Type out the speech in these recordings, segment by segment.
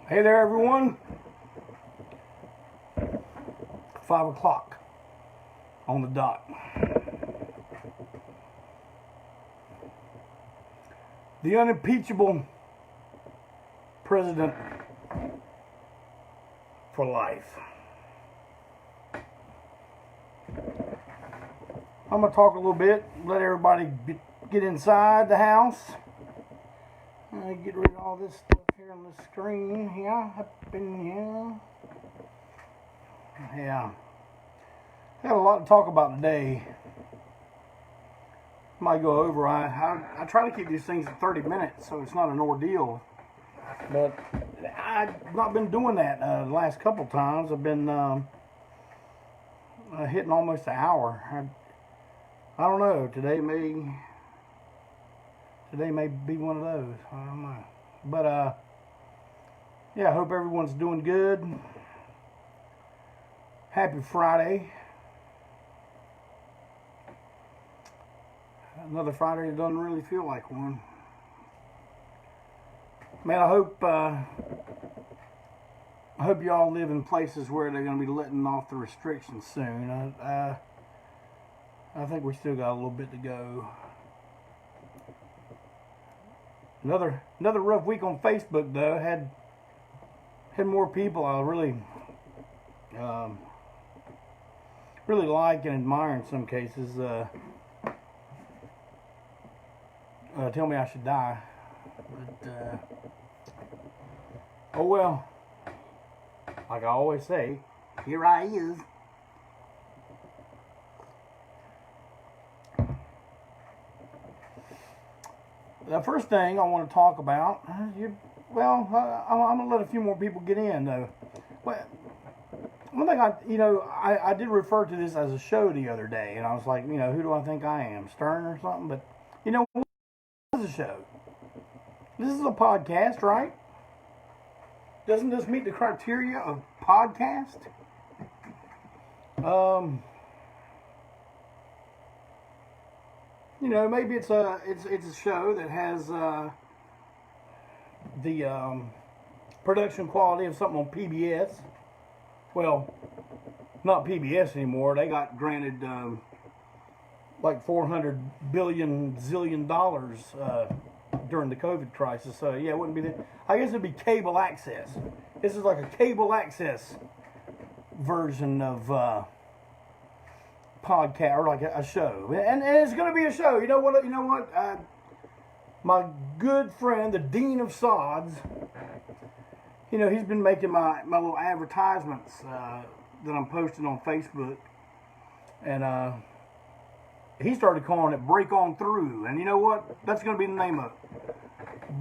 Hey there, everyone. 5 o'clock on the dot. The unimpeachable president for life. I'm going to talk a little bit, let everybody get inside the house. Get rid of all this stuff here on the screen here, up in here. Yeah. I have a lot to talk about today. Might go over. I try to keep these things at 30 minutes so it's not an ordeal. But I've not been doing that the last couple times. I've been hitting almost an hour. I don't know. Today may be one of those. I don't know. But yeah, I hope everyone's doing good. Happy Friday. Another Friday that doesn't really feel like one. Man, I hope y'all live in places where they're going to be letting off the restrictions soon. I think we still got a little bit to go. Another rough week on Facebook though. Had more people I really like and admire in some cases. Tell me I should die, but oh well. Like I always say, here I is. The first thing I want to talk about, I'm going to let a few more people get in though. Well, one thing I did refer to this as a show the other day, and I was like, who do I think I am, Stern or something? But this is a show. This is a podcast, right? Doesn't this meet the criteria of podcast? Maybe it's a show that has the production quality of something on PBS. Well, not PBS anymore. They got granted like $400 billion dollars during the COVID crisis. So yeah, it wouldn't be that. I guess it'd be cable access. This is like a cable access version of podcast, or like a show, and it's going to be a show. You know what? My good friend, the Dean of Sods, he's been making my little advertisements that I'm posting on Facebook, and he started calling it Break On Through, and you know what? That's going to be the name of it.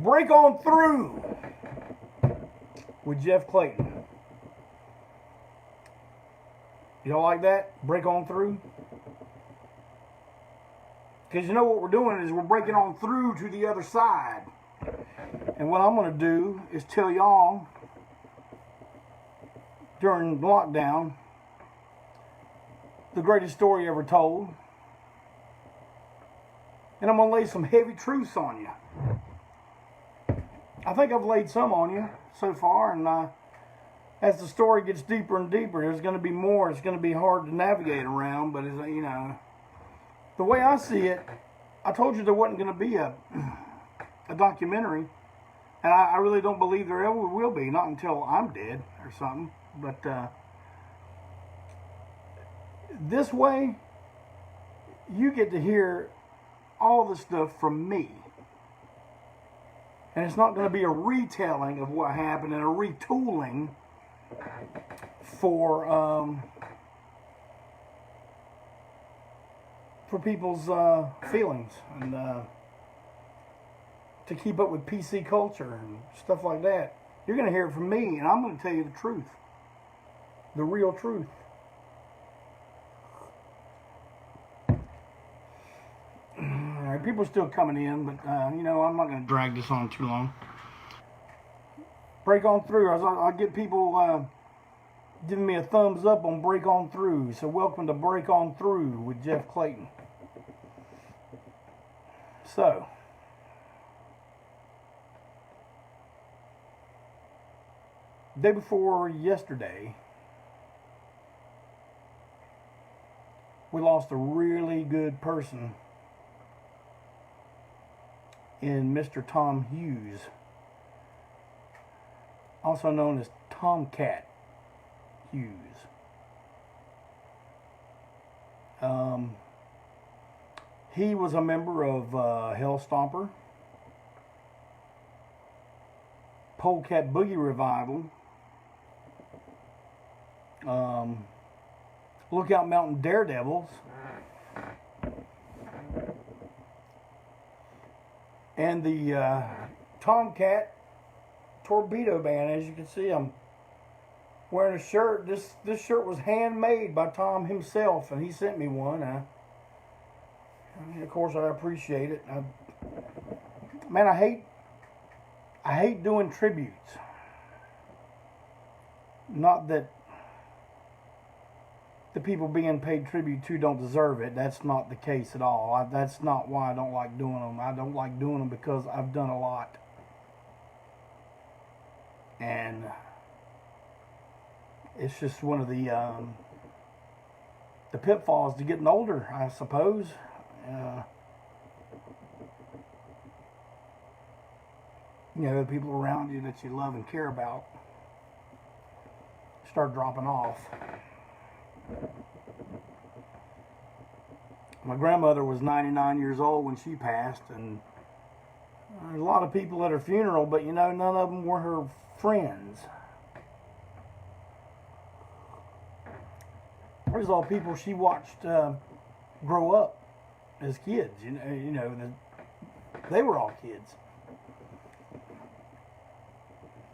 Break On Through with Jeff Clayton. Y'all like that? Break on through? Because what we're doing is we're breaking on through to the other side. And what I'm going to do is tell y'all during lockdown the greatest story ever told. And I'm going to lay some heavy truths on you. I think I've laid some on you so far, and as the story gets deeper and deeper, there's going to be more. It's going to be hard to navigate around, but the way I see it, I told you there wasn't going to be a documentary, and I really don't believe there ever will be, not until I'm dead or something. But this way, you get to hear all the stuff from me. And it's not going to be a retelling of what happened and a retooling for people's feelings and to keep up with PC culture and stuff like that. You're going to hear it from me, and I'm going to tell you the truth, the real truth. All right, people are still coming in, but I'm not going to drag this on too long. Break on through. I'll get people giving me a thumbs up on Break On Through. So welcome to Break On Through with Jeff Clayton. So, day before yesterday, we lost a really good person in Mr. Tom Hughes, also known as Tomcat Hughes. He was a member of Hell Stomper, Polecat Boogie Revival, Lookout Mountain Daredevils, and the Tomcat Torpedo Band. As you can see, I'm wearing a shirt. This shirt was handmade by Tom himself, and he sent me one. I mean, of course, I appreciate it. Man, I hate doing tributes. Not that the people being paid tribute to don't deserve it. That's not the case at all. That's not why I don't like doing them. I don't like doing them because I've done a lot. And it's just one of the pitfalls to getting older, I suppose. You know, the people around you that you love and care about start dropping off. My grandmother was 99 years old when she passed, and there's a lot of people at her funeral, but you know, none of them were her friends. There's all people she watched grow up as kids. You know, they were all kids.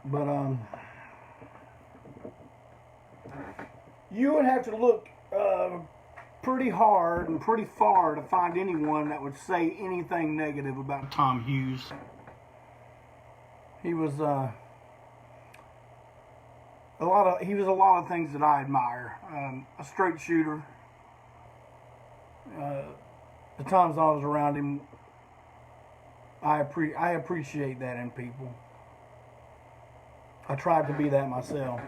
But you would have to look pretty hard and pretty far to find anyone that would say anything negative about Tom Hughes. He was a lot of things that I admire. A straight shooter. The times I was around him, I appreciate that in people. I tried to be that myself.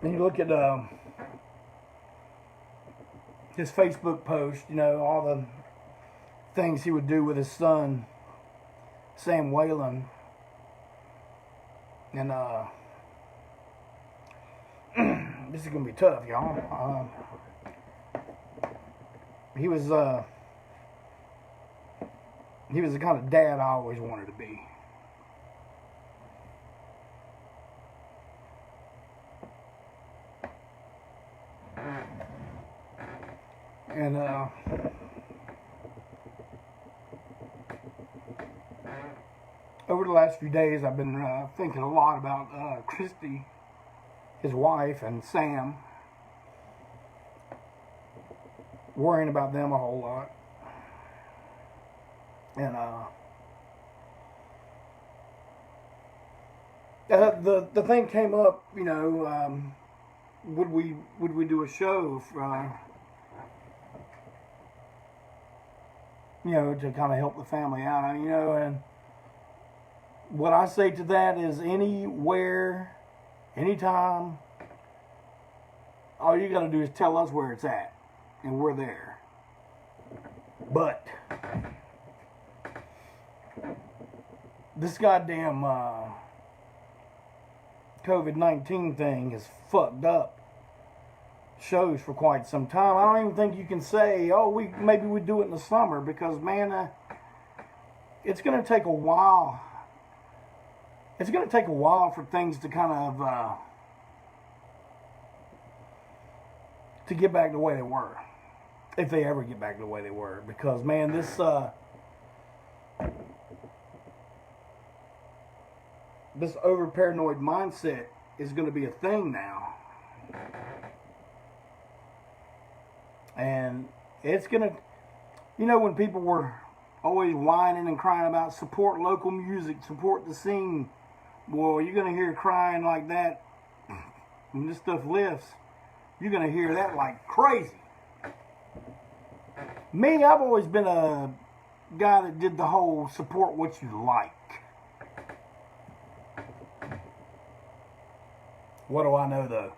Then you look at his Facebook post, you know, all the things he would do with his son, Sam Whalen. And this is going to be tough, y'all. He was the kind of dad I always wanted to be. And over the last few days, I've been thinking a lot about Christy, his wife, and Sam. Worrying about them a whole lot. And the thing came up, you know, would we do a show for, you know, to kind of help the family out, you know, and what I say to that is anywhere, anytime, all you got to do is tell us where it's at, and we're there. But this goddamn COVID-19 thing is fucked up shows for quite some time. I don't even think you can say, oh, maybe we do it in the summer, because man, it's going to take a while. It's going to take a while for things to kind of to get back the way they were, if they ever get back the way they were. Because man, this over paranoid mindset is going to be a thing now. And it's going to, you know, when people were always whining and crying about support local music, support the scene, boy, you're going to hear crying like that when this stuff lifts. You're going to hear that like crazy. Me, I've always been a guy that did the whole support what you like. What do I know though?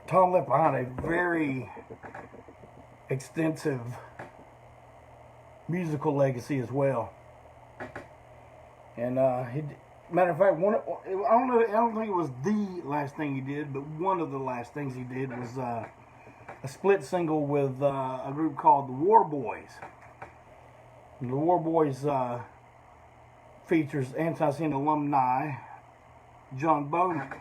Tom left behind a very extensive musical legacy as well. And matter of fact, I don't think it was the last thing he did, but one of the last things he did was a split single with a group called the War Boys. And the War Boys features ANTiSEEN alumni John Bowman.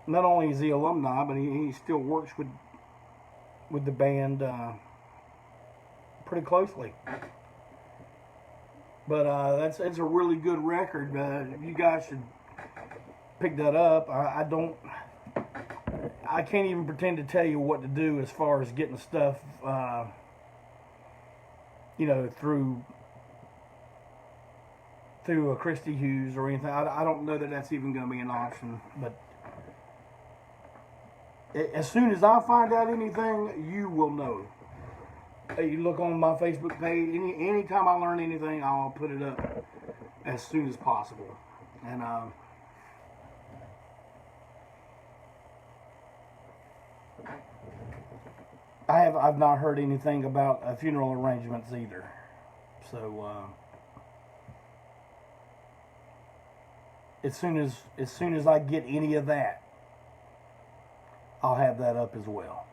Not only is he alumni, but he still works with the band pretty closely. But it's a really good record. You guys should pick that up. I can't even pretend to tell you what to do as far as getting stuff, through a Christy Hughes or anything. I don't know that that's even going to be an option. But as soon as I find out anything, you will know. You look on my Facebook page. Anytime I learn anything, I'll put it up as soon as possible. And I've not heard anything about funeral arrangements either. So as soon as I get any of that, I'll have that up as well.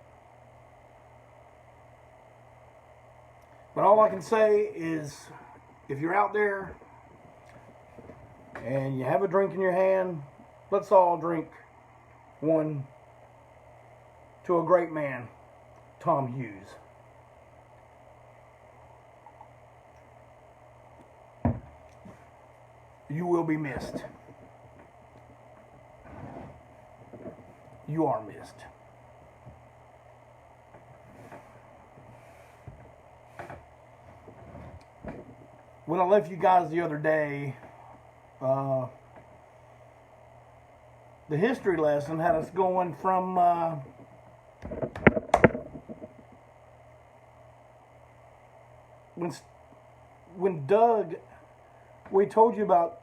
But all I can say is, if you're out there and you have a drink in your hand, let's all drink one to a great man, Tom Hughes. You will be missed. You are missed. When I left you guys the other day, the history lesson had us going from when Doug, we told you about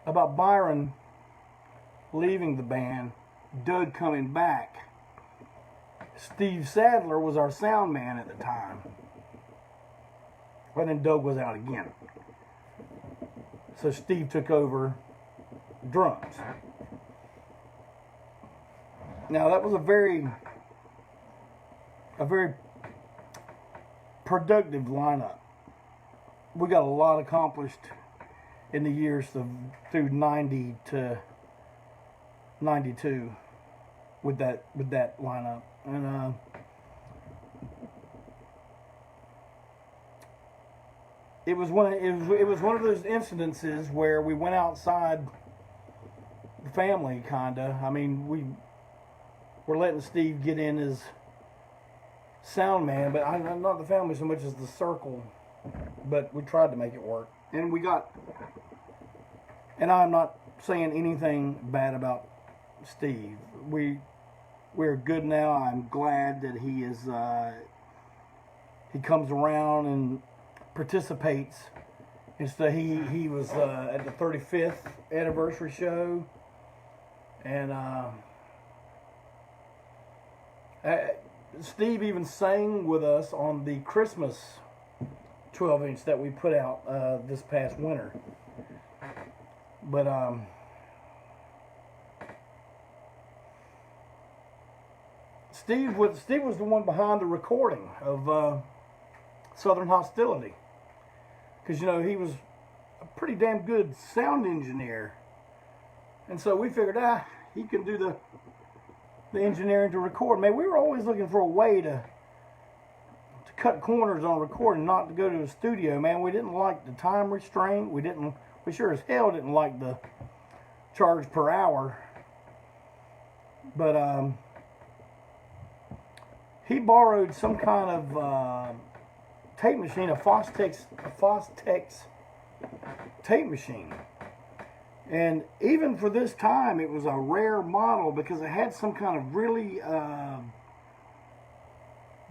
Byron leaving the band, Doug coming back. Steve Sadler was our sound man at the time. But then Doug was out again. So Steve took over drums. Now that was a very productive lineup. We got a lot accomplished in the years through 90 to 92 with that lineup. And it was one of those incidences where we went outside the family, kinda. I mean, we were letting Steve get in as sound man, but not the family so much as the circle. But we tried to make it work, and and I'm not saying anything bad about Steve. We're good now. I'm glad that he is. He comes around and participates. And so he was at the 35th anniversary show, and Steve even sang with us on the Christmas 12-inch that we put out this past winter. But Steve was the one behind the recording of Southern Hostility, because he was a pretty damn good sound engineer, and so we figured he can do the engineering to record. Man, we were always looking for a way to cut corners on recording, not to go to the studio. Man, we didn't like the time restraint. We sure as hell didn't like the charge per hour. But he borrowed some kind of tape machine, a Fostex tape machine. And even for this time, it was a rare model because it had some kind of really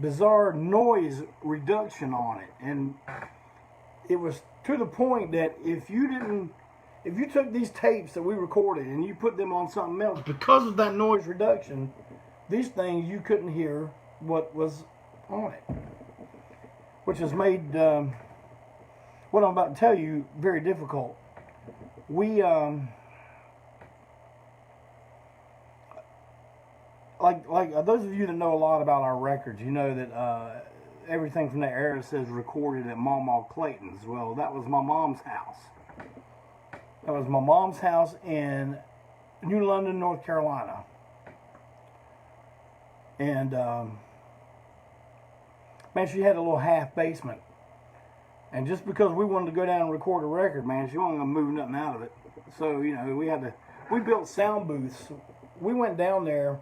bizarre noise reduction on it. And it was to the point that if you took these tapes that we recorded and you put them on something else, because of that noise reduction, these things, you couldn't hear what was on it. Which has made what I'm about to tell you very difficult. We, like those of you that know a lot about our records, you know that everything from that era says recorded at Mama Clayton's. Well, that was my mom's house. That was my mom's house in New London, North Carolina. And, man, she had a little half basement. And just because we wanted to go down and record a record, man, she wasn't going to move nothing out of it. So, you know, we built sound booths. We went down there.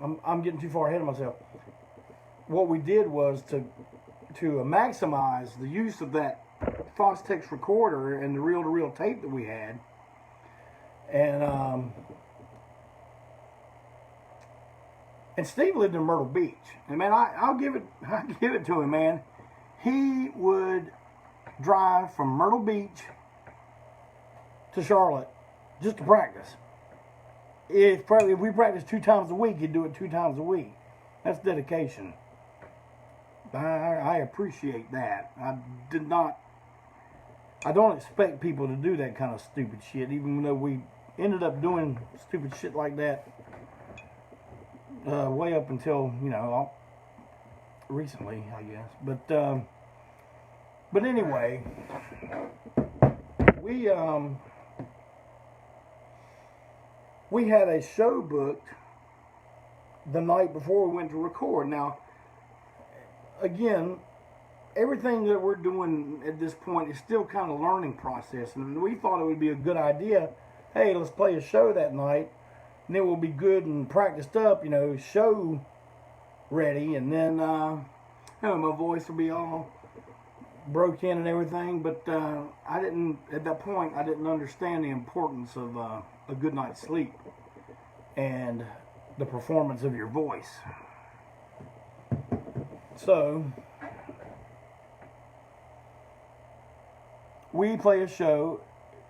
I'm getting too far ahead of myself. What we did was to maximize the use of that Fostex recorder and the reel-to-reel tape that we had. And Steve lived in Myrtle Beach. And man, I'll give it to him, man. He would drive from Myrtle Beach to Charlotte just to practice. If we practiced 2 times a week, he'd do it 2 times a week. That's dedication. I appreciate that. I don't expect people to do that kind of stupid shit, even though we ended up doing stupid shit like that way up until, you know, recently, I guess. But anyway, we had a show booked the night before we went to record. Now, again, everything that we're doing at this point is still kind of a learning process, and we thought it would be a good idea. Hey, let's play a show that night, and then we'll be good and practiced up, you know, show ready, and then you know, my voice will be all broke in and everything. But at that point, I didn't understand the importance of a good night's sleep and the performance of your voice. So we play a show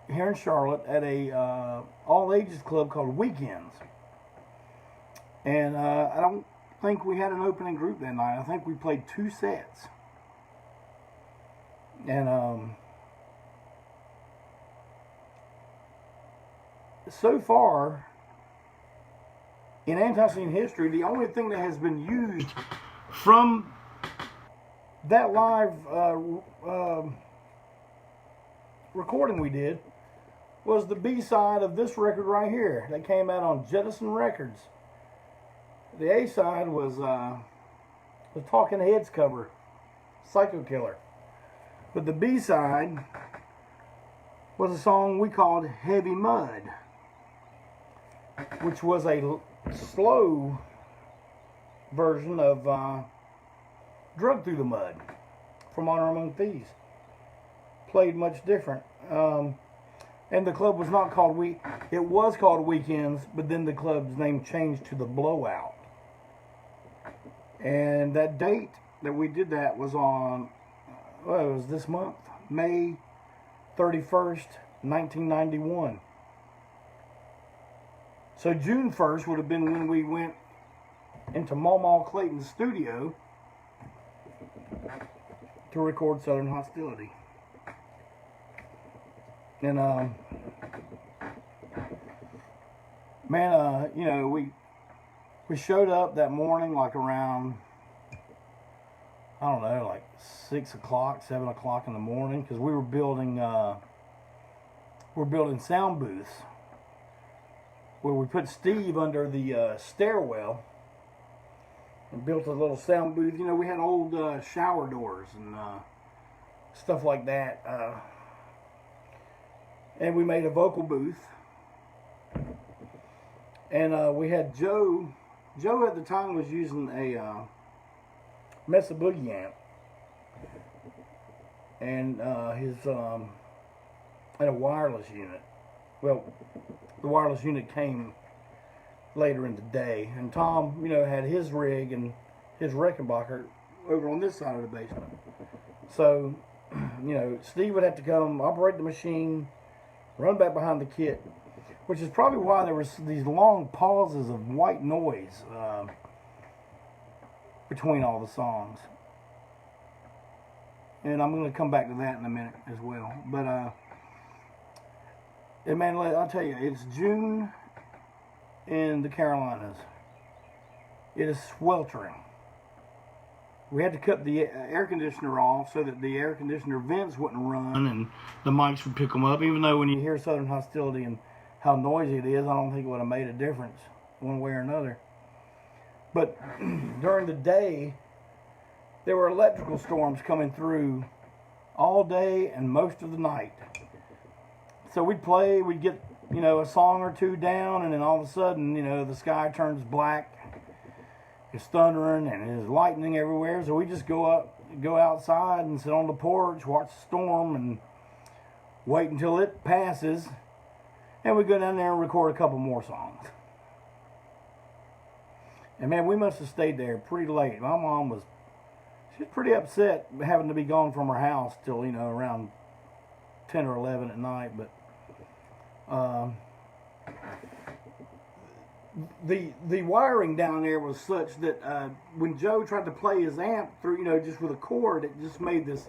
here in Charlotte at a all-ages club called Weekends. And I don't think we had an opening group that night. I think we played 2 sets. And so far, in ANTiSEEN history, the only thing that has been used from that live recording we did was the B-side of this record right here that came out on Jettison Records. The A-side was the Talking Heads cover, Psycho Killer. But the B-side was a song we called Heavy Mud, which was a slow version of Drug Through the Mud from Honor Among Thieves. Played much different. And the club was not called it was called Weekends, but then the club's name changed to the Blowout. And that date that we did that was on, well, it was this month, May 31st, 1991. So June 1st would have been when we went into Mama Clayton's studio to record Southern Hostility. And man, you know, we showed up that morning like around, I don't know, like 6 o'clock, 7 o'clock in the morning, because we were building sound booths where we put Steve under the stairwell and built a little sound booth. You know, we had old shower doors and stuff like that. And we made a vocal booth. And we had Joe. Joe at the time was using a Mesa Boogie amp, and and a wireless unit. Well, the wireless unit came later in the day, and Tom, had his rig and his Rickenbacker over on this side of the basement. So, Steve would have to come operate the machine, run back behind the kit, which is probably why there was these long pauses of white noise between all the songs. And I'm going to come back to that in a minute as well. But, and man, I'll tell you, it's June in the Carolinas. It is sweltering. We had to cut the air conditioner off so that the air conditioner vents wouldn't run and the mics would pick them up. Even though when you hear Southern Hostility and how noisy it is, I don't think it would have made a difference one way or another. But during the day, there were electrical storms coming through all day and most of the night. So we'd play, we'd get, a song or two down, and then all of a sudden, the sky turns black. It's thundering and there's lightning everywhere. So we just go outside and sit on the porch, watch the storm, and wait until it passes. And we go down there and record a couple more songs. And man, we must have stayed there pretty late. My mom was pretty upset having to be gone from her house till, around 10 or 11 at night. But the wiring down there was such that when Joe tried to play his amp through, just with a cord, it just made this.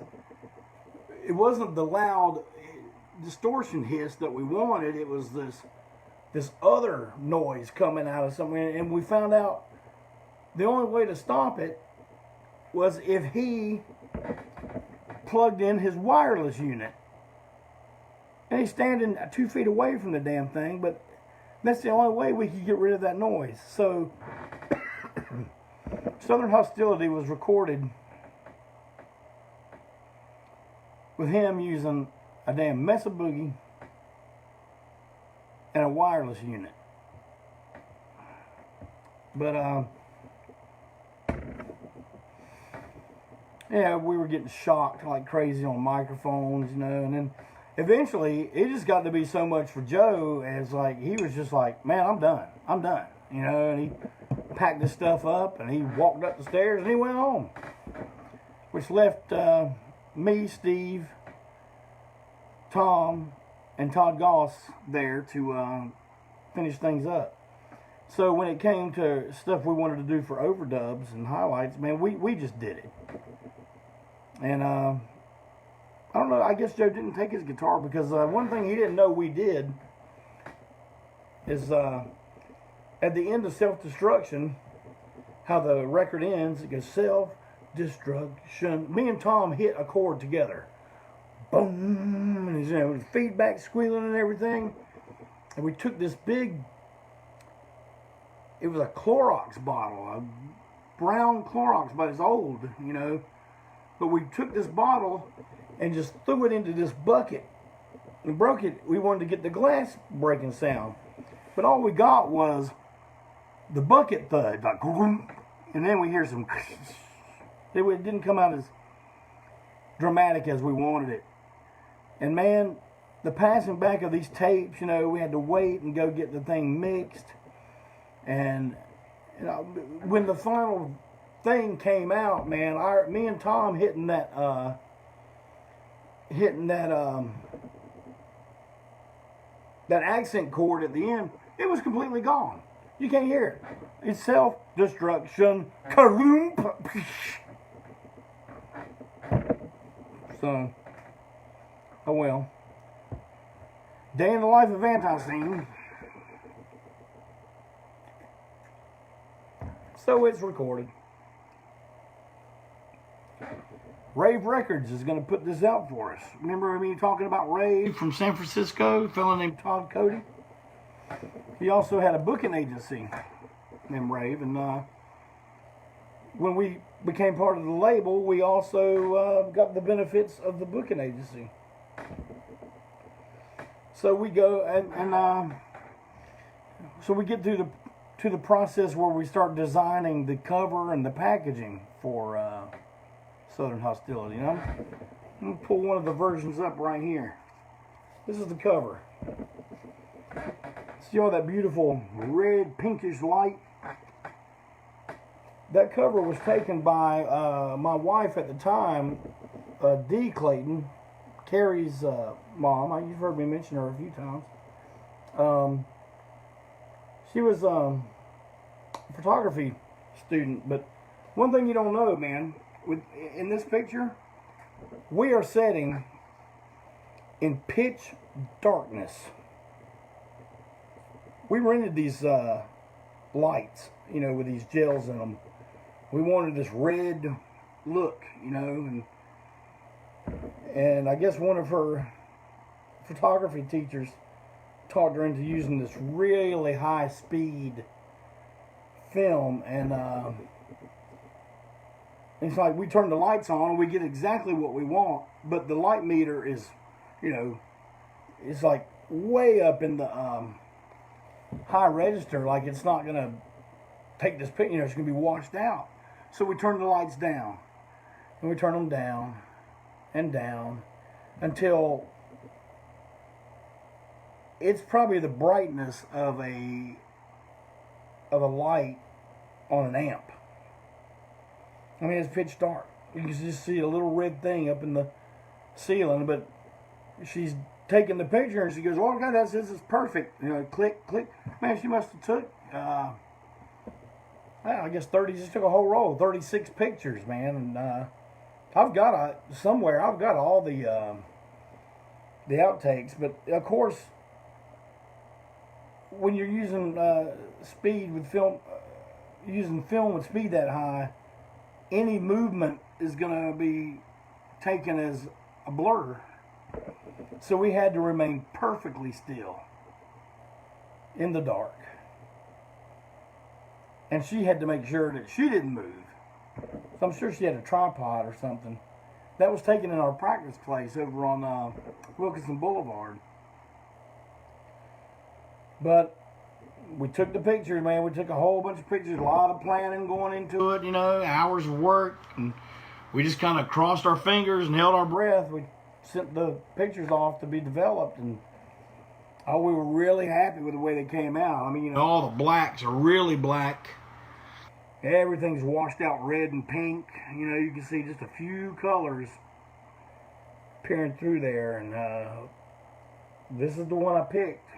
It wasn't the loud distortion hiss that we wanted. It was this other noise coming out of somewhere, and we found out the only way to stop it was if he plugged in his wireless unit. And he's standing 2 feet away from the damn thing, but that's the only way we could get rid of that noise. So, Southern Hostility was recorded with him using a damn Mesa Boogie and a wireless unit. But, yeah, we were getting shocked like crazy on microphones, and then eventually it just got to be so much for Joe as like he was just like, man, I'm done, and he packed his stuff up and he walked up the stairs and he went home, which left me, Steve, Tom, and Todd Goss there to finish things up. So when it came to stuff we wanted to do for overdubs and highlights, man, we just did it. And I don't know, I guess Joe didn't take his guitar because one thing he didn't know we did is at the end of Self-Destruction, how the record ends, it goes self-destruction. Me and Tom hit a chord together. Boom! And with feedback squealing and everything. And we took this big, it was a Clorox bottle, a brown Clorox, but it's old, But we took this bottle and just threw it into this bucket and broke it. We wanted to get the glass breaking sound. But all we got was the bucket thud, like, and then we hear some, it didn't come out as dramatic as we wanted it. And man, the passing back of these tapes, we had to wait and go get the thing mixed. And when the final thing came out, man, me and Tom hitting that accent chord at the end, it was completely gone. You can't hear it. It's self-destruction. So, oh well. Day in the life of ANTiSEEN. So it's recorded. Rave Records is going to put this out for us. Remember me talking about Rave from San Francisco, a fellow named Todd Cody? He also had a booking agency named Rave, and when we became part of the label, we also got the benefits of the booking agency. So we go and so we get to to the process where we start designing the cover and the packaging for Southern Hostility. I'm going to pull one of the versions up right here. This is the cover. See all that beautiful red pinkish light? That cover was taken by my wife at the time, Dee Clayton, Carrie's mom. You've heard me mention her a few times. She was a photography student, but one thing you don't know, man, in this picture, we are setting in pitch darkness. We rented these lights, you know, with these gels in them. We wanted this red look, you know, and I guess one of her photography teachers talked her into using this really high speed film, and it's like we turn the lights on and we get exactly what we want, but the light meter is, you know, it's like way up in the high register, like it's not gonna take this picture, you know, it's gonna be washed out. So we turn the lights down, and we turn them down and down until it's probably the brightness of a light on an amp. I mean, it's pitch dark. You can just see a little red thing up in the ceiling, but she's taking the picture and she goes, "Oh God, this is perfect." You know, click, click. Man, she must have took, I guess 30. Just took a whole roll, 36 pictures, man. And I've got somewhere. I've got all the outtakes, but of course, when you're using speed with film, using film with speed that high, any movement is going to be taken as a blur. So we had to remain perfectly still in the dark. And she had to make sure that she didn't move. So I'm sure she had a tripod or something. That was taken in our practice place over on Wilkinson Boulevard. But we took the pictures, man. We took a whole bunch of pictures, a lot of planning going into it, you know, hours of work. And we just kind of crossed our fingers and held our breath. We sent the pictures off to be developed, and we were really happy with the way they came out. I mean, you know, all the blacks are really black. Everything's washed out red and pink. You know, you can see just a few colors peering through there, and this is the one I picked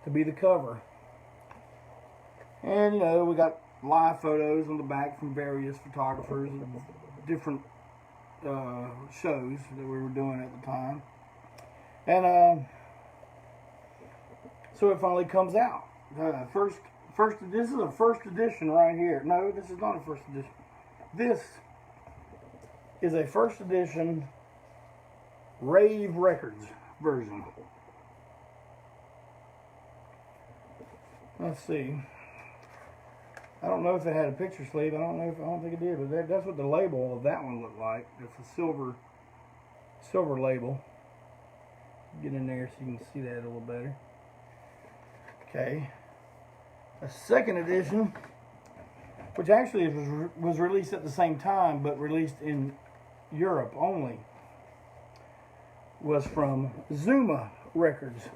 to be the cover. And, you know, we got live photos on the back from various photographers and different shows that we were doing at the time. And so it finally comes out. This is a first edition right here. No, this is not a first edition. This is a first edition Rave Records version. Let's see. I don't know if it had a picture sleeve. I don't think it did, but that's what the label of that one looked like. It's a silver label. Get in there so you can see that a little better. Okay. A second edition, which actually was released at the same time, but released in Europe only, was from Zuma Records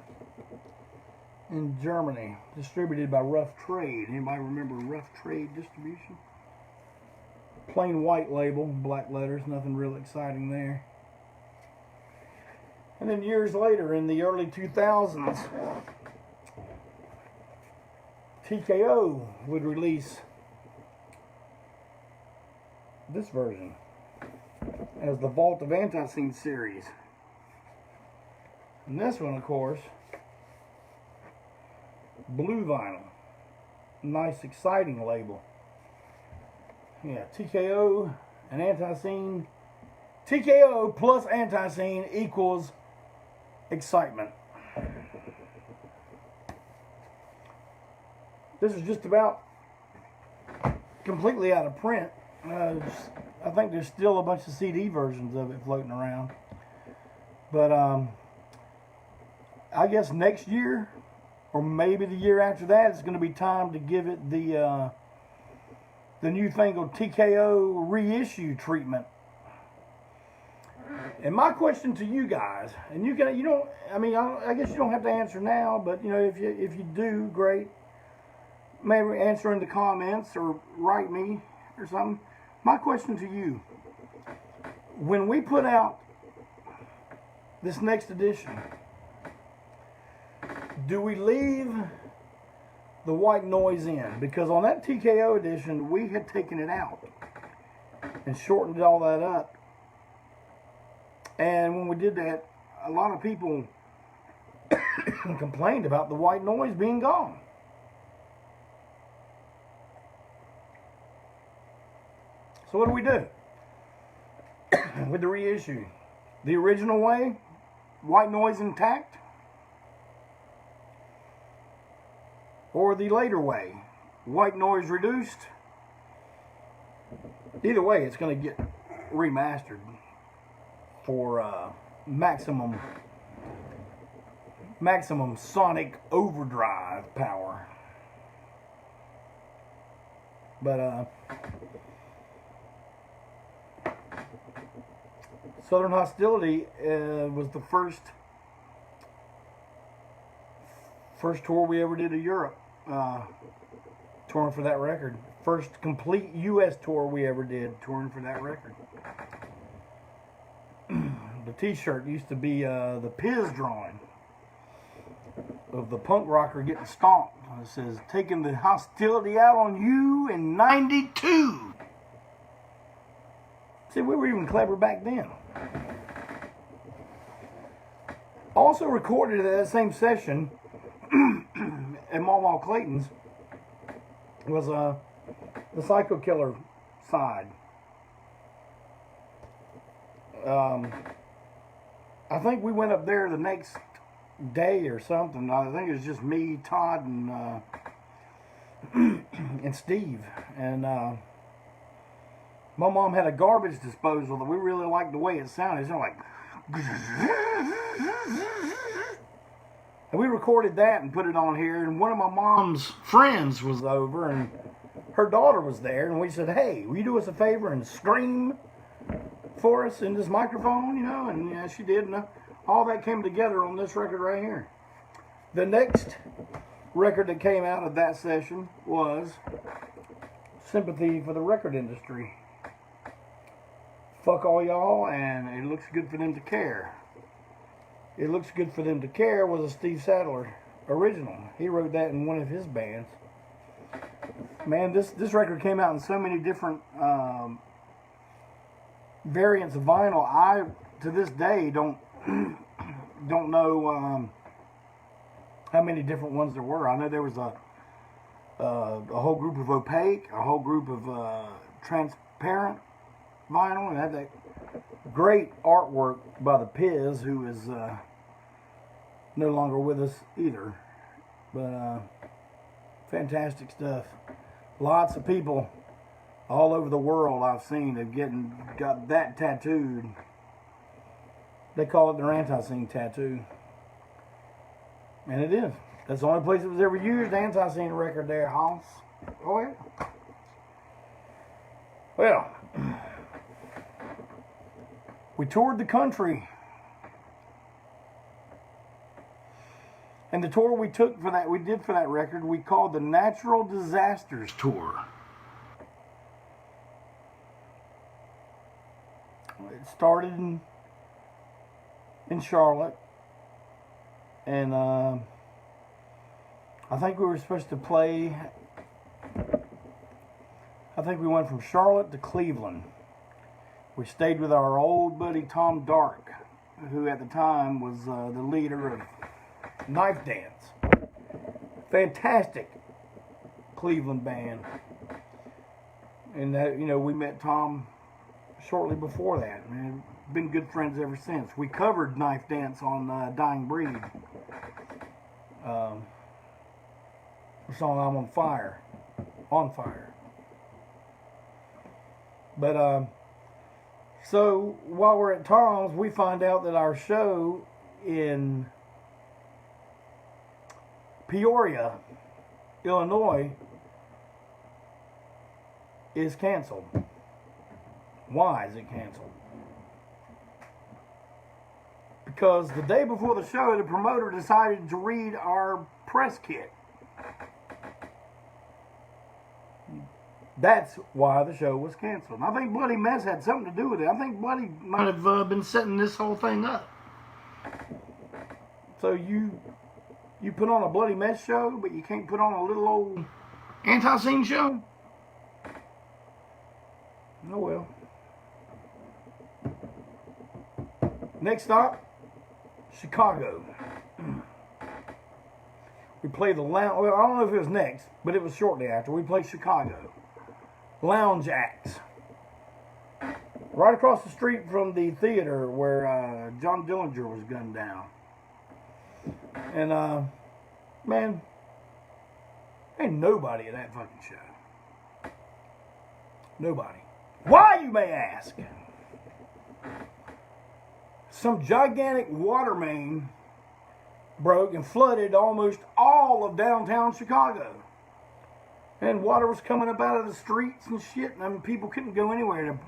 in Germany, distributed by Rough Trade. Anybody remember Rough Trade distribution? Plain white label, black letters, nothing real exciting there. And then years later, in the early 2000s, TKO would release this version as the Vault of ANTiSEEN series. And this one, of course, blue vinyl. Nice, exciting label. Yeah, TKO and ANTiSEEN. TKO plus ANTiSEEN equals excitement. This is just about completely out of print. I think there's still a bunch of CD versions of it floating around. But I guess next year or maybe the year after that, it's going to be time to give it the newfangled TKO reissue treatment. And my question to you guys, and you don't, I mean, I guess you don't have to answer now, but you know, if you do, great. Maybe answer in the comments or write me or something. My question to you, when we put out this next edition, do we leave the white noise in? Because on that TKO edition, we had taken it out and shortened all that up. And when we did that, a lot of people complained about the white noise being gone. So what do we do with the reissue? The original way, white noise intact? Or the later way, white noise reduced? Either way, it's going to get remastered for maximum sonic overdrive power. But Southern Hostility was the first tour we ever did to Europe, touring for that record. First complete U.S. tour we ever did, touring for that record. The t-shirt used to be the Piz drawing of the punk rocker getting stomped. It says, taking the hostility out on you in 92. See, we were even clever back then. Also recorded at that same session at Mama Clayton's was the Psycho Killer side. I think we went up there the next day or something. I think it was just me, Todd, and and Steve. And my mom had a garbage disposal that we really liked the way it sounded. It sounded like, and we recorded that and put it on here. And one of my mom's friends was over, and her daughter was there. And we said, "Hey, will you do us a favor and scream for us in this microphone?" You know, and yeah, she did. And all that came together on this record right here. The next record that came out of that session was Sympathy for the Record Industry. Fuck all y'all, and it looks good for them to care. It Looks Good for Them to Care was a Steve Sadler original. He wrote that in one of his bands. Man, this record came out in so many different variants of vinyl. I, to this day, don't know how many different ones there were. I know there was a whole group of opaque, a whole group of transparent vinyl, and had that great artwork by the Piz, who is no longer with us either. But fantastic stuff. Lots of people all over the world I've seen have got that tattooed. They call it their ANTiSEEN tattoo. And it is. That's the only place it was ever used, ANTiSEEN record there, Hoss. Oh yeah. Well, we toured the country. And the tour we did for that record, we called the Natural Disasters Tour. It started in Charlotte, and I think we were supposed to play, I think we went from Charlotte to Cleveland. We stayed with our old buddy Tom Dark, who at the time was the leader of Knife Dance. Fantastic Cleveland band. And that, you know, we met Tom shortly before that, and been good friends ever since. We covered Knife Dance on Dying Breed. The song I'm on Fire. On Fire. But so while we're at Tom's, we find out that our show in Peoria, Illinois is canceled. Why is it canceled? Because the day before the show, the promoter decided to read our press kit. That's why the show was canceled. And I think Bloody Mess had something to do with it. I think Bloody might have been setting this whole thing up. So you put on a Bloody Mess show, but you can't put on a little old ANTiSEEN show? Oh well. Next stop, Chicago. We played the lounge. Well, I don't know if it was next, but it was shortly after. We played Chicago. Lounge acts. Right across the street from the theater where John Dillinger was gunned down. And, man, ain't nobody at that fucking show. Nobody. Why, you may ask? Some gigantic water main broke and flooded almost all of downtown Chicago. And water was coming up out of the streets and shit. And I mean, people couldn't go anywhere. The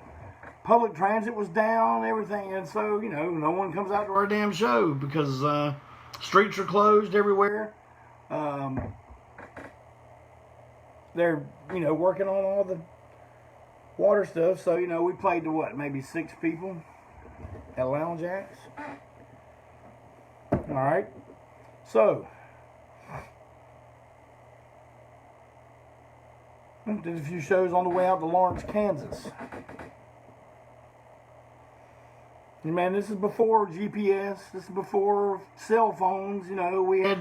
public transit was down and everything. And so, you know, no one comes out to our damn show because streets are closed everywhere. They're, you know, working on all the water stuff. So, you know, we played to what, maybe 6 people at Lounge Acts. All right. So, did a few shows on the way out to Lawrence, Kansas. And man, this is before GPS. This is before cell phones. You know, we had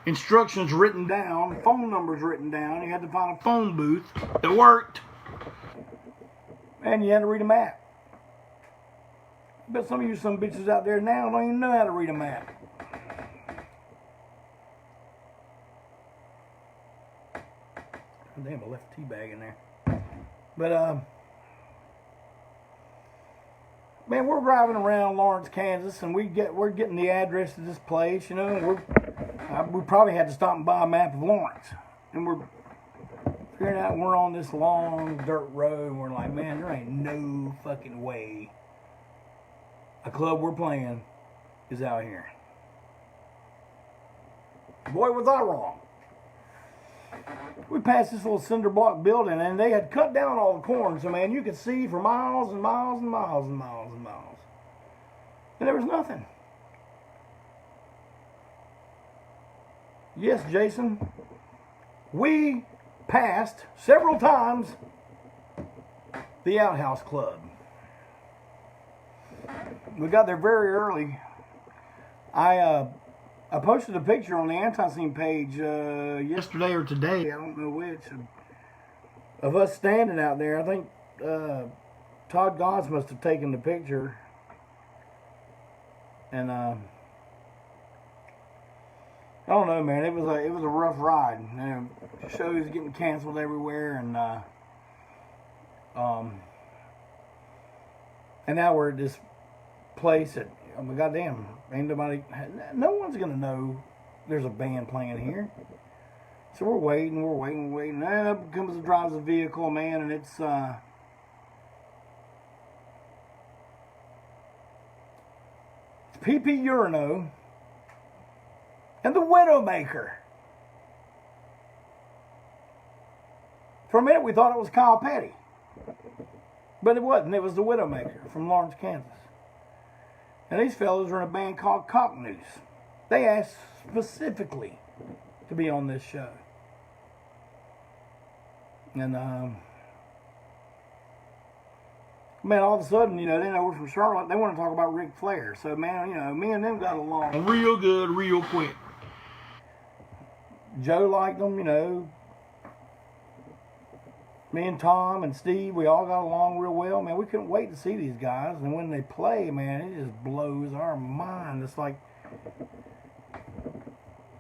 instructions written down, phone numbers written down. You had to find a phone booth that worked. And you had to read a map. But some of you some bitches out there now don't even know how to read a map. Damn, I left a tea bag in there. But, man, we're driving around Lawrence, Kansas, and we're getting the address to this place, you know, and we probably had to stop and buy a map of Lawrence. And we're figuring out we're on this long dirt road, and we're like, man, there ain't no fucking way a club we're playing is out here. Boy, was I wrong. We passed this little cinder block building, and they had cut down all the corn, so man, you could see for miles and miles and miles and miles and miles. And there was nothing. Yes, Jason, we passed several times the Outhouse Club. We got there very early. I posted a picture on the ANTiSEEN page yesterday or today, I don't know which, of us standing out there. I think Todd Goss must have taken the picture. And I don't know, man. It was a rough ride. And shows getting canceled everywhere, and now we're at this place that, oh my goddamn, ain't nobody, no one's gonna know there's a band playing here. So we're waiting. And up comes the drives a vehicle, man, and it's P.P. Urino and the Widowmaker. For a minute we thought it was Kyle Petty, but it wasn't. It was the Widowmaker from Lawrence, Kansas. And these fellows are in a band called Cocknoose. They asked specifically to be on this show. And, man, all of a sudden, you know, they know we're from Charlotte. They want to talk about Ric Flair. So, man, you know, me and them got along real good, real quick. Joe liked them, you know. Me and Tom and Steve, we all got along real well. Man, we couldn't wait to see these guys. And when they play, man, it just blows our mind. It's like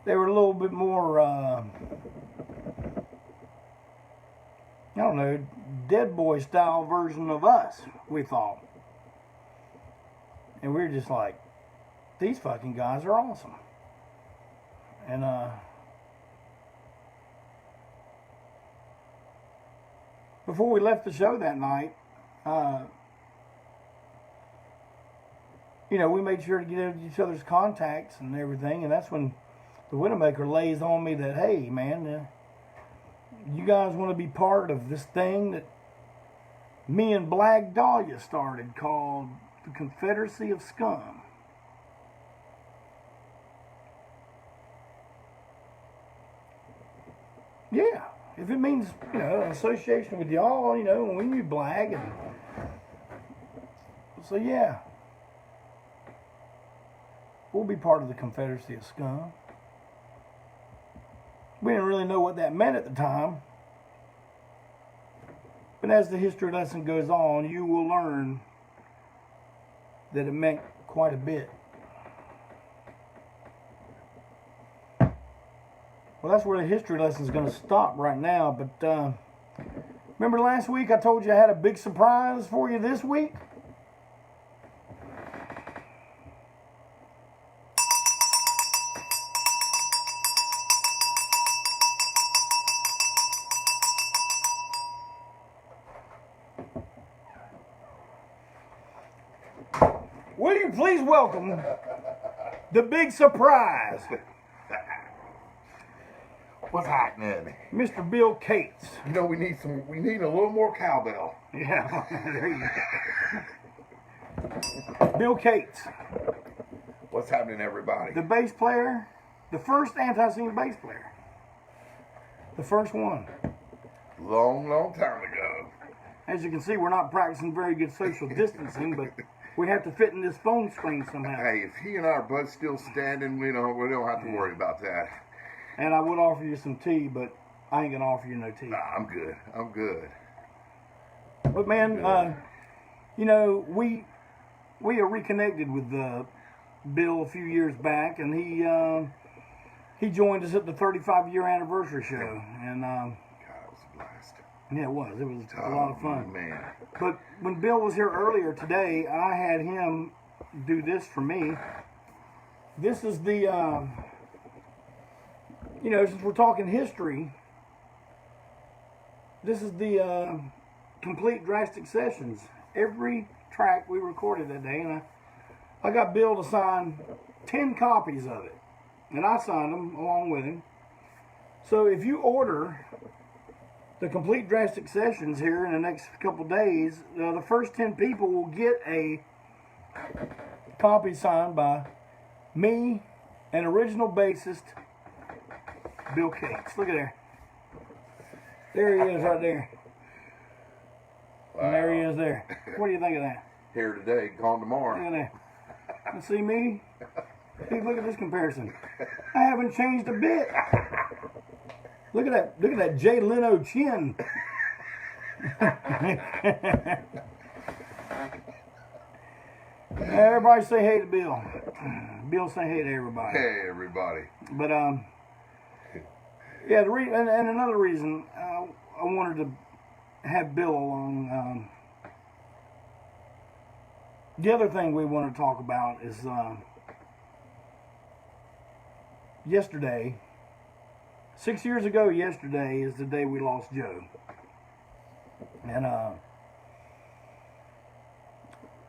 they were a little bit more, I don't know, Dead Boy style version of us, we thought. And we were just like, these fucking guys are awesome. And before we left the show that night, you know, we made sure to get each other's contacts and everything, and that's when the Widowmaker lays on me that, hey, man, you guys want to be part of this thing that me and Black Dahlia started called the Confederacy of Scum. Yeah, if it means, you know, an association with y'all, you know, we knew Black, and so yeah, we'll be part of the Confederacy of Scum. We didn't really know what that meant at the time, but as the history lesson goes on, you will learn that it meant quite a bit. Well, that's where the history lesson is going to stop right now. But remember last week I told you I had a big surprise for you this week? Will you please welcome the big surprise? What's happening? Mr. Bill Cates. You know, we need a little more cowbell. Yeah, there you go. Bill Cates. What's happening, everybody? The bass player, the first ANTiSEEN bass player. The first one. Long time ago. As you can see, we're not practicing very good social distancing, but we have to fit in this phone screen somehow. Hey, if he and I are both still standing, we don't have to worry about that. And I would offer you some tea, but I ain't gonna offer you no tea. Nah, I'm good. I'm good. But man, you know, we are reconnected with Bill a few years back, and he joined us at the 35-year anniversary show, and God, it was a blast. yeah, it was. It was a lot of fun. Man. But when Bill was here earlier today, I had him do this for me. This is the you know, since we're talking history, this is the complete drastic sessions. Every track we recorded that day, and I got Bill to sign 10 copies of it, and I signed them along with him. So if you order the complete drastic sessions here in the next couple days, the first 10 people will get a copy signed by me, an original bassist, Bill Cates. Look at there. There he is right there. Wow. And there he is there. What do you think of that? Here today, gone tomorrow. Look at that. You see me? Hey, look at this comparison. I haven't changed a bit. Look at that. Look at that Jay Leno chin. Everybody say hey to Bill. Bill say hey to everybody. Hey, everybody. But yeah, and another reason I wanted to have Bill along. The other thing we want to talk about is yesterday. 6 years ago, yesterday is the day we lost Joe, and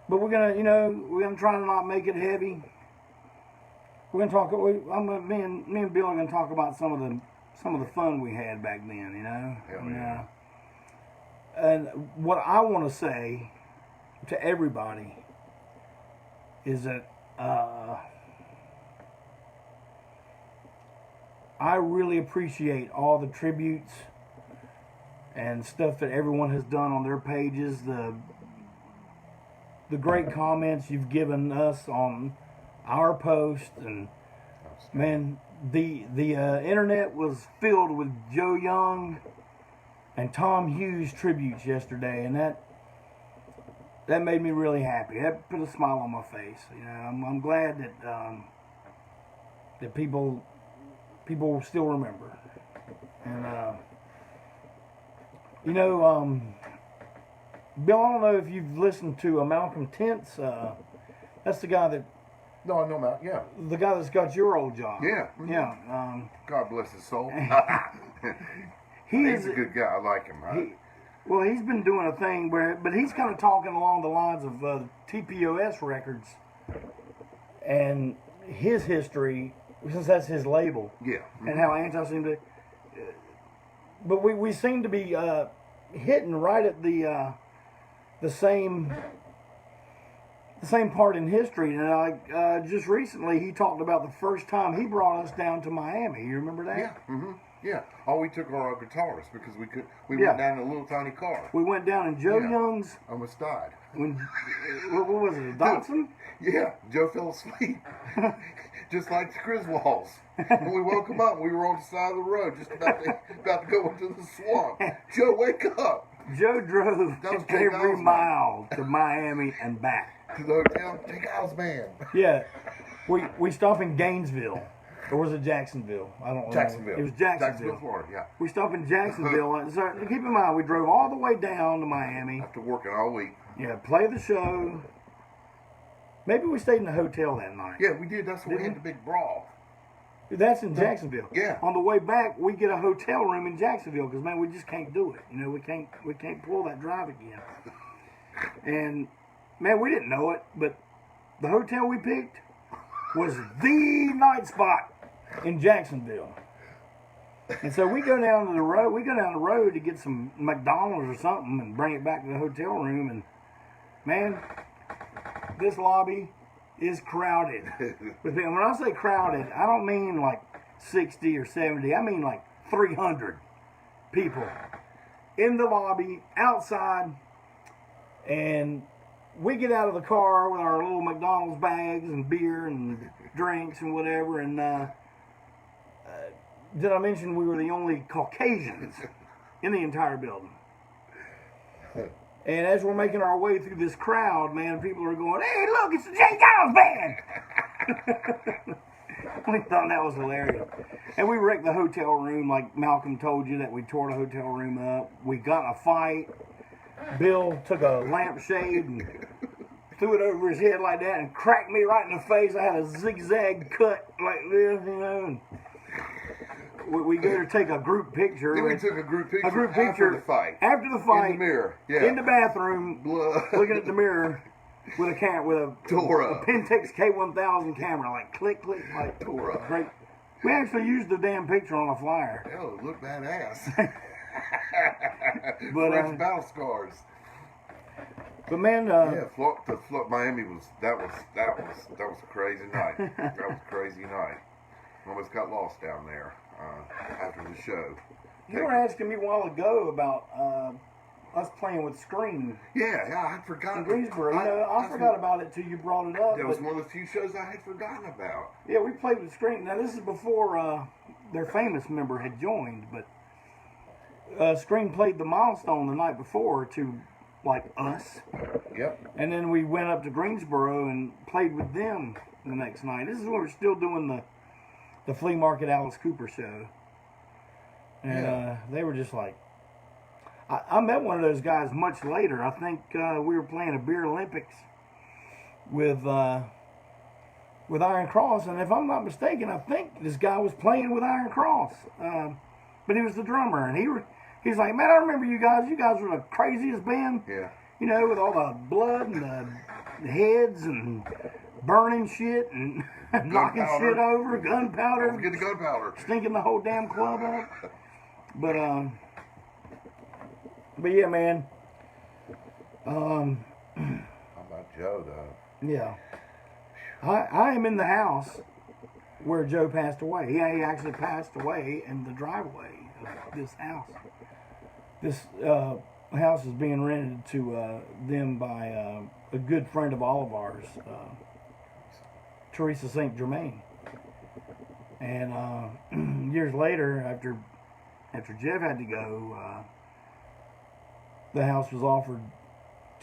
but we're gonna try to not make it heavy. We're gonna talk. Me and Bill are gonna talk about some of the fun we had back then, you know. Hell yeah. And what I want to say to everybody is that I really appreciate all the tributes and stuff that everyone has done on their pages, the great comments you've given us on our post, and man, the internet was filled with Joe Young and Tom Hughes tributes yesterday, and that made me really happy. That put a smile on my face. You know, I'm glad that that people still remember. And you know, Bill, I don't know if you've listened to Malcolm Tent's. That's the guy that. No, I know about, yeah. The guy that's got your old job. Yeah. Yeah. God bless his soul. He's a good guy. I like him, right? Well, he's been doing a thing but he's kind of talking along the lines of TPOS records and his history, since that's his label. Yeah. And how ANTiSEEN to. But we seem to be hitting right at the same part in history. And like just recently, he talked about the first time he brought us down to Miami. You remember that? Yeah. Mm-hmm. Yeah. Oh, we took our guitars because we Yeah. went down in a little tiny car. We went down in Joe Yeah. Young's. Almost died. What was it? A Datsun? Yeah. Joe fell asleep. Just like the Griswolds. When we woke him up, we were on the side of the road, just about to go into the swamp. Joe, wake up! Joe drove That was every Jake Osman. mile to Miami and back. To the hotel, take Al's man. Yeah, we stopped in Gainesville, or was it Jacksonville? I don't know. Jacksonville. It was Jacksonville. Florida, yeah. We stopped in Jacksonville. So keep in mind, we drove all the way down to Miami. After working all week. Yeah, play the show. Maybe we stayed in the hotel that night. Yeah, we did. That's when we had the big brawl. That's in Jacksonville. Yeah. On the way back, we get a hotel room in Jacksonville because man, we just can't do it. You know, we can't pull that drive again. And man, we didn't know it, but the hotel we picked was the night spot in Jacksonville. And so we go down to the road. We go down the road to get some McDonald's or something and bring it back to the hotel room. And man, this lobby is crowded. When I say crowded, I don't mean like 60 or 70. I mean like 300 people in the lobby, outside. And we get out of the car with our little McDonald's bags and beer and drinks and whatever. And did I mention we were the only Caucasians in the entire building? And as we're making our way through this crowd, man, people are going, "Hey, look, it's the Jay Giles band!" We thought that was hilarious. And we wrecked the hotel room like Malcolm told you that we tore the hotel room up. We got in a fight. Bill took a lampshade and threw it over his head like that and cracked me right in the face. I had a zigzag cut like this, you know. And we go to take a group picture. Then we took a group picture after the fight. After the fight. In the mirror. Yeah. In the bathroom. Blood. Looking at the mirror with a Tore up. Pentax K1000 camera. Like click, click, like Tore up. Great. We actually used the damn picture on a flyer. Hell, it looked badass. But, Fresh battle scars. But man, Miami was a crazy night. That was a crazy night. Almost got lost down there after the show. You were asking me a while ago about us playing with Scream Yeah, I forgot. in Greensboro. I forgot about it till you brought it up. That was one of the few shows I had forgotten about. Yeah, we played with Scream. Now this is before their famous member had joined, but Scream played the Milestone the night before to like us. Yep. And then we went up to Greensboro and played with them the next night. This is when we're still doing the Flea Market Alice Cooper show. And they were just like, I met one of those guys much later. I think we were playing a beer Olympics with Iron Cross, and if I'm not mistaken, I think this guy was playing with Iron Cross, but he was the drummer, and he's like, man, I remember you guys. You guys were the craziest band. Yeah. You know, with all the blood and the heads and burning shit and knocking shit over, gunpowder. Don't forget the gunpowder. Stinking the whole damn club up. But yeah, man. How about Joe, though? Yeah. I am in the house where Joe passed away. He actually passed away in the driveway of this house. This house is being rented to them by a good friend of all of ours, Teresa St. Germain. And years later, after Jeff had to go, the house was offered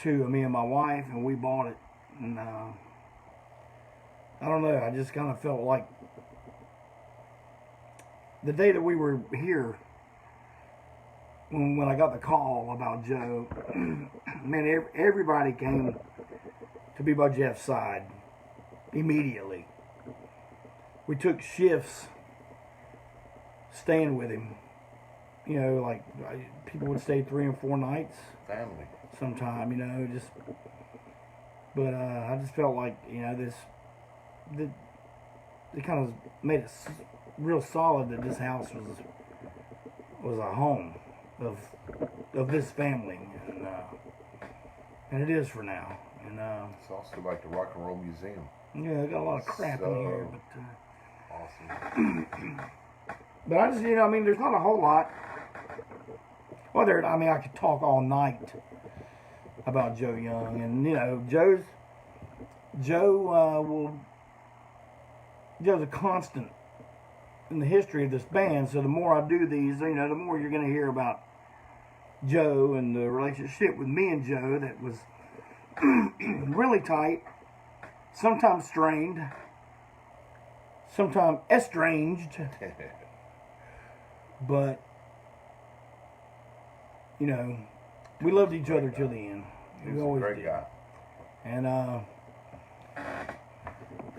to me and my wife, and we bought it. And I don't know, I just kind of felt like the day that we were here, when I got the call about Joe, man, everybody came to be by Jeff's side immediately. We took shifts staying with him you know, like people would stay 3 and 4 nights Family. sometime, you know, just. But I just felt like, you know, it kind of made it real solid that this house was a home of this family, and it is for now. And It's also like the Rock and Roll Museum. yeah, I got a lot of crap in here, but Awesome. but I just, you know, I mean, there's not a whole lot. Well, I mean, I could talk all night about Joe Young, and you know, Joe's a constant in the history of this band. So the more I do these, you know, the more you're going to hear about Joe and the relationship with me and Joe that was really tight, sometimes strained, sometimes estranged, but you know, we loved each other till the end. We always did. Guy. And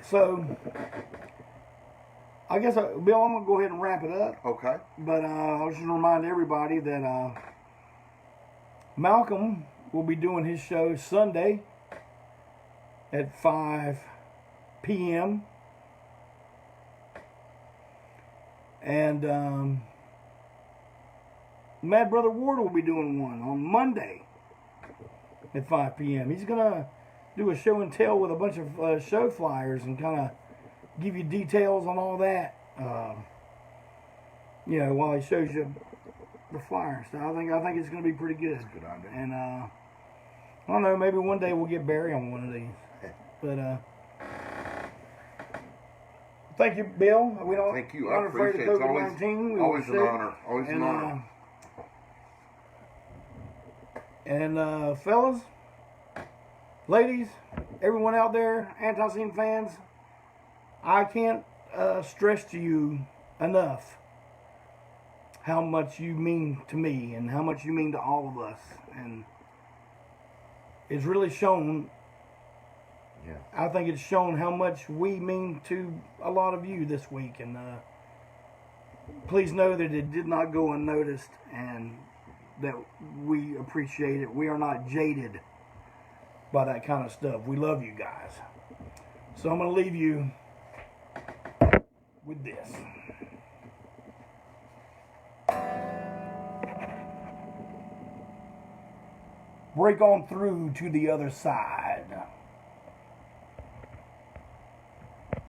so I guess, Bill, I'm going to go ahead and wrap it up. Okay. But I was just going to remind everybody that Malcolm will be doing his show Sunday at 5 p.m. And Mad Brother Ward will be doing one on Monday at 5 p.m. He's going to do a show and tell with a bunch of show flyers and kind of give you details on all that. You know, while he shows you the flyers. So I think it's going to be pretty good. That's a good idea. And I don't know, maybe one day we'll get Barry on one of these. But thank you, Bill. We don't. Thank you. Not I afraid appreciate of it. COVID-19. Always an honor. Always an honor. And fellas, ladies, everyone out there, ANTiSEEN fans, I can't stress to you enough how much you mean to me and how much you mean to all of us. And it's really shown. Yeah. I think it's shown how much we mean to a lot of you this week. And please know that it did not go unnoticed and that we appreciate it. We are not jaded by that kind of stuff. We love you guys. So I'm going to leave you with this. Break on through to the other side.